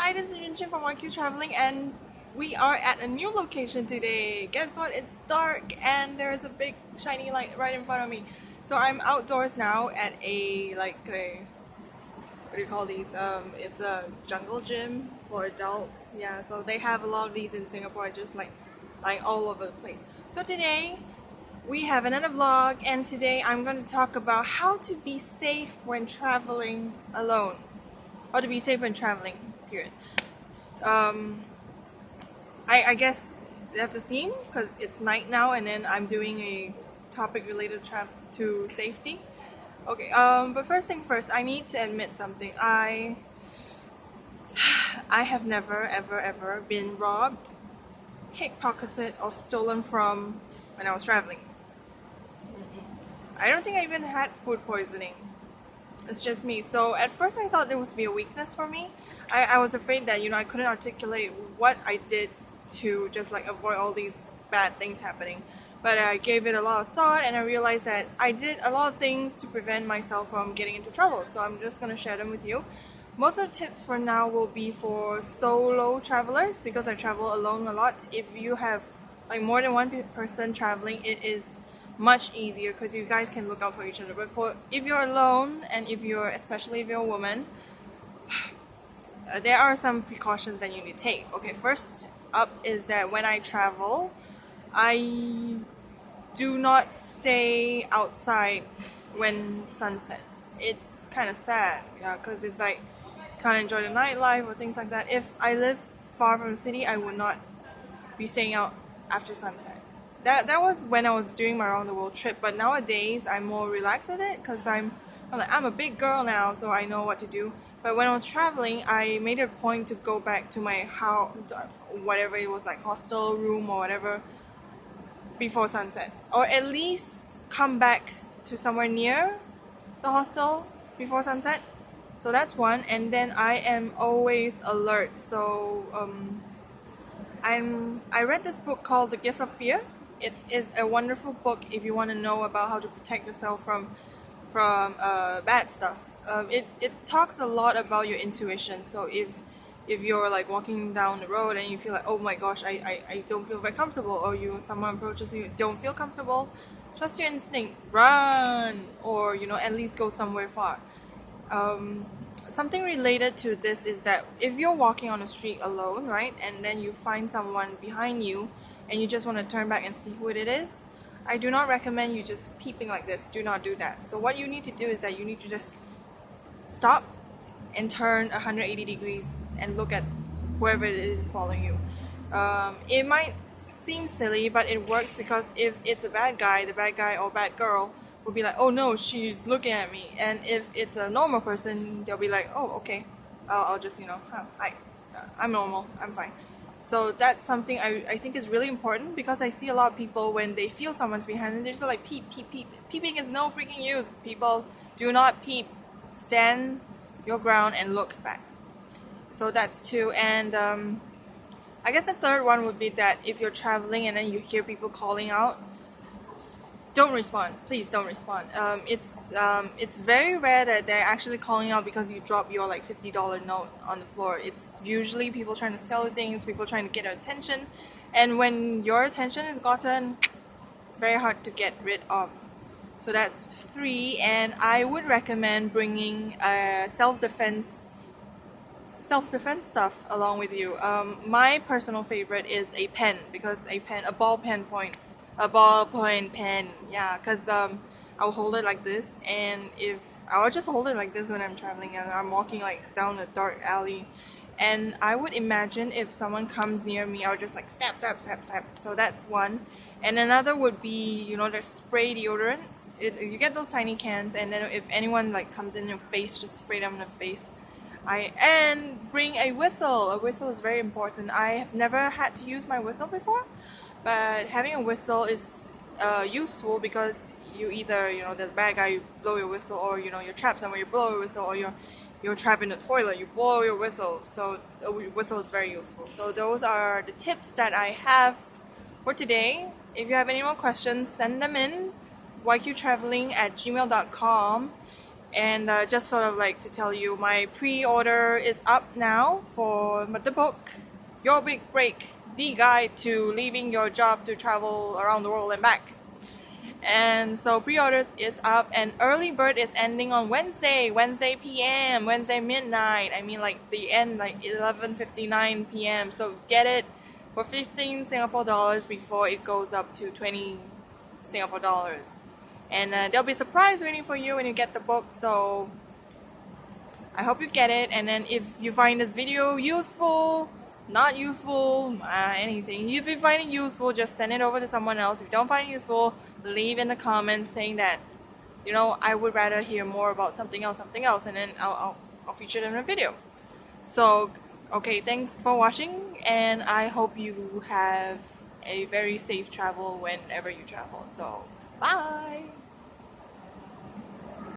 Hi, this is Yunshin from YQ Traveling, and we are at a new location today. Guess what? It's dark, and there is a big shiny light right in front of me. So I'm outdoors now at a what do you call these? It's a jungle gym for adults. Yeah, so they have a lot of these in Singapore, just like all over the place. So today we have another vlog, and today I'm going to talk about how to be safe when traveling alone, or to be safe when traveling. Period. Um, I guess that's a theme because it's night now, and then I'm doing a topic related to safety. Okay. But first thing first, I need to admit something. I have never ever been robbed, pickpocketed, or stolen from when I was traveling. I don't think I even had food poisoning. It's just me. So at first I thought there was be a weakness for me. I was afraid that I couldn't articulate what I did to just like avoid all these bad things happening. But I gave it a lot of thought, and I realized that I did a lot of things to prevent myself from getting into trouble. So I'm just gonna share them with you. Most of the tips for now will be for solo travelers because I travel alone a lot. If you have like more than one person traveling, it is much easier because you guys can look out for each other. But for if you're alone, and especially if you're a woman, there are some precautions that you need to take. Okay, first up is that when I travel, I do not stay outside when sun sets. It's kind of sad, yeah, because it's like you can't enjoy the nightlife or things like that. If I live far from the city, I would not be staying out after sunset. That was when I was doing my around the world trip, but nowadays I'm more relaxed with it because I'm a big girl now, so I know what to do. But when I was traveling, I made a point to go back to my house, whatever it was, like hostel room or whatever, before sunset, or at least come back to somewhere near the hostel before sunset. So that's one, and then I am always alert. So I read this book called The Gift of Fear. It is a wonderful book if you want to know about how to protect yourself from bad stuff. It talks a lot about your intuition. So if you're like walking down the road and you feel like, oh my gosh, I don't feel very comfortable, or someone approaches you, don't feel comfortable, trust your instinct, run, or at least go somewhere far. Something related to this is that if you're walking on the street alone, right, and then you find someone behind you and you just want to turn back and see who it is, I do not recommend you just peeping like this. Do not do that. So what you need to do is that you need to just stop and turn 180 degrees and look at whoever it is following you. It might seem silly, but it works because if it's a bad guy, the bad guy or bad girl will be like, oh no, she's looking at me. And if it's a normal person, they'll be like, oh okay, I'll just I'm normal, I'm fine. So that's something I think is really important because I see a lot of people when they feel someone's behind them, they're just like peep, peep, peep. Peeping is no freaking use. People, do not peep. Stand your ground and look back. So that's two. And I guess the third one would be that if you're traveling and then you hear people calling out, don't respond. Please don't respond. It's very rare that they're actually calling out because you drop your like $50 note on the floor. It's usually people trying to sell you things, people trying to get your attention, and when your attention is gotten, it's very hard to get rid of. So that's three, and I would recommend bringing self-defense stuff along with you. My personal favorite is a pen, because a ballpoint pen, yeah, because I'll hold it like this, and if I'll just hold it like this when I'm traveling and I'm walking like down a dark alley, and I would imagine if someone comes near me, I would just like stab, stab, stab, stab. So that's one. And another would be, there's spray deodorants. You get those tiny cans, and then if anyone like comes in your face, just spray them in the face. And bring a whistle. A whistle is very important. I have never had to use my whistle before, but having a whistle is useful because you either, the bad guy, you blow your whistle, or you're trapped somewhere, you blow your whistle, or you're trapped in the toilet, you blow your whistle. So a whistle is very useful. So those are the tips that I have for today. If you have any more questions, send them in, yqtraveling@gmail.com. And just sort of like to tell you, my pre-order is up now for the book, Your Big Break, the guide to leaving your job to travel around the world and back. And so pre-orders is up, and early bird is ending on Wednesday PM, Wednesday midnight. I mean, like the end, like 11:59 p.m. So get it for 15 Singapore dollars before it goes up to 20 Singapore dollars. And there'll be a surprise waiting for you when you get the book. So I hope you get it. And then if you find this video useful, not useful, anything, if you find it useful, just send it over to someone else. If you don't find it useful, leave in the comments saying that, you know, I would rather hear more about something else, and then I'll feature them in a video. So okay, thanks for watching, and I hope you have a very safe travel whenever you travel. So bye.